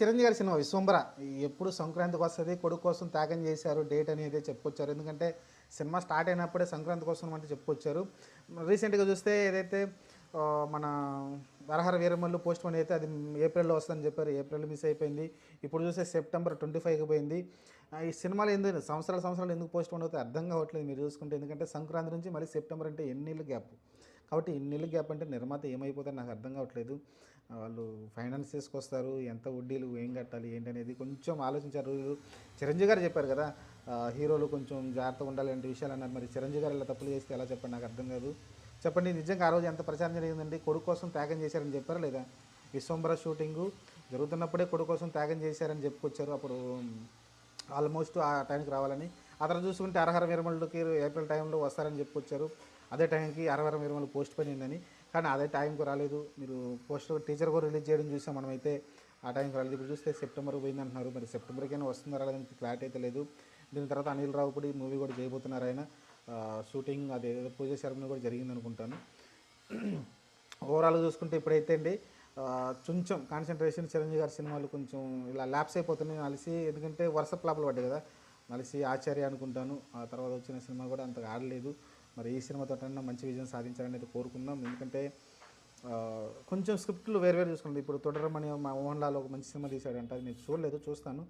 చిరంజీవి గారి సినిమా 'విశ్వంబర' ఎప్పుడు సంక్రాంతికి వస్తది. కొడుకు కోసం త్యాగం చేశారు. డేట్ అనేది చెప్పుకొచ్చారు. ఎందుకంటే సినిమా స్టార్ట్ అయినప్పుడే సంక్రాంతి కోసం అంటే చెప్పుకొచ్చారు. రీసెంట్‌గా చూస్తే ఏదైతే మన 'హరహర వీరమల్లు' పోస్ట్‌పోన్ అయితే అది ఏప్రిల్‌లో వస్తదని చెప్పారు. ఏప్రిల్ మిస్ అయిపోయింది. ఇప్పుడు చూస్తే సెప్టెంబర్ 25కి పోయింది. ఈ సినిమాలు ఎందుకు సంవత్సరాలు ఎందుకు పోస్ట్‌పోన్ అవుతాయి అర్థం కావట్లేదు మీరు చూసుకుంటే. ఎందుకంటే సంక్రాంతి నుంచి మళ్ళీ సెప్టెంబర్ అంటే ఎన్నేళ్ళు గ్యాప్. కాబట్టి ఇన్నేళ్ళు గ్యాప్ అంటే నిర్మాత ఏమైపోతారో నాకు అర్థం కావట్లేదు. వాళ్ళు ఫైనాన్స్ తీసుకొస్తారు. ఎంత వడ్డీలు ఏం కట్టాలి ఏంటనేది కొంచెం ఆలోచించారు. చిరంజీవి గారు చెప్పారు కదా, హీరోలు కొంచెం జాగ్రత్తగా ఉండాలి లాంటి విషయాలు అన్నారు. మరి చిరంజీవి గారు ఇలా తప్పులు చేస్తే ఎలా చెప్పండి, నాకు అర్థం కాదు. చెప్పండి, నిజంగా ఆ రోజు ఎంత ప్రచారం జరిగిందండి? కొడుకు కోసం త్యాగం చేశారని చెప్పారా లేదా? విశ్వంబర షూటింగు జరుగుతున్నప్పుడే కొడుకు కోసం త్యాగం చేశారని చెప్పుకొచ్చారు. అప్పుడు ఆల్మోస్ట్ ఆ టైంకి రావాలని. ఆ తర్వాత చూసుకుంటే 'హరహర వీరమల్లు'కి ఏప్రిల్ టైంలో వస్తారని చెప్పుకొచ్చారు. అదే టైంకి 'హరహర వీరమల్లు' పోస్ట్ పోన్ అయిందని. కానీ అదే టైంకి రాలేదు. మీరు టీజర్ కూడా రిలీజ్ చేయడం చూసాం మనమైతే. ఆ టైంకి రాలేదు. ఇప్పుడు చూస్తే సెప్టెంబర్ పోయింది అంటున్నారు. మరి సెప్టెంబర్కైనా వస్తుందా రాలేదని క్లారిటీ అయితే లేదు. దీని తర్వాత అనిల్ రావిపూడి మూవీ కూడా చేయబోతున్నారు ఆయన. షూటింగ్ అదేదో పూజ సెరమనీ కూడా జరిగింది అనుకుంటాను. ఓవరాల్గా చూసుకుంటే ఇప్పుడైతే అండి కొంచెం కాన్సన్ట్రేషన్ చిరంజీవి గారి సినిమాలు కొంచెం ఇలా ల్యాప్స్ అయిపోతున్నాయి అలసి. ఎందుకంటే వరుస ఫ్లాపులు పడ్డాయి కదా. మలిసి ఆచార్య అనుకుంటాను. ఆ తర్వాత వచ్చిన సినిమా కూడా అంతగా ఆడలేదు. మరి ఈ సినిమాతోటన్నా మంచి విజయం సాధించాలని అయితే కోరుకుందాం. ఎందుకంటే కొంచెం స్క్రిప్ట్లు వేరు వేరు చూసుకుంది. ఇప్పుడు తొడరమని మా మోహన్ లాల్ ఒక మంచి సినిమా తీశాడంట, అది నేను చూడలేదు, చూస్తాను.